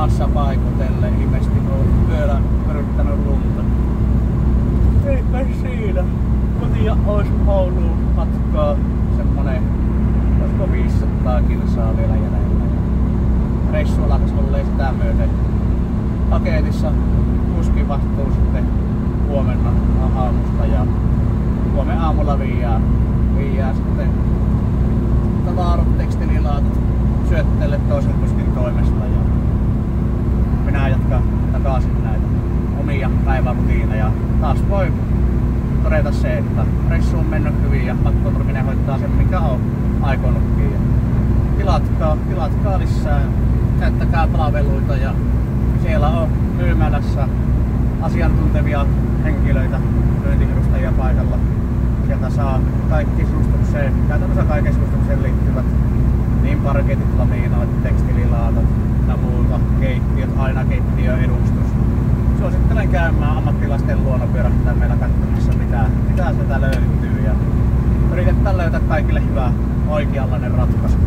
maassa paikotellen. Ilmeisesti on yöllä pyryttänyt lunta. Eipä siinä. Kotia ois Ouluun matkaa semmonen, olisiko 500 kilsaa vielä jäljellä. Reissu alkas olleen sitä myöten. Paketissa kuski mahtuu sitten huomenna aamusta ja huomenna aamulla viiää sitten tavarat, tekstililaatat syöttele toisen kuskin toimesta ja minä jatkan takaisin näitä omia päivärutiineja. Taas voi todeta se, että reissu on mennyt hyvin ja matkaturminen hoitaa sen minkä on aikonutkin. Tilatkaa lisää, käyttäkää palveluita ja siellä on myymälässä asiantuntevia henkilöitä, myyntiedustajia paikalla. Sieltä saa kaikki sustukseen, käytännössä kaiken sustukseen liittyvät niin parketit, lamiinoit, tekstililaatat ja muuta, keittiöt, aina keittiöedustus. Suosittelen käymään ammattilaisten luona pyörähtää meillä katsomassa mitä sieltä löytyy ja yritetään löytää kaikille hyvä oikeanlainen ratkaisu.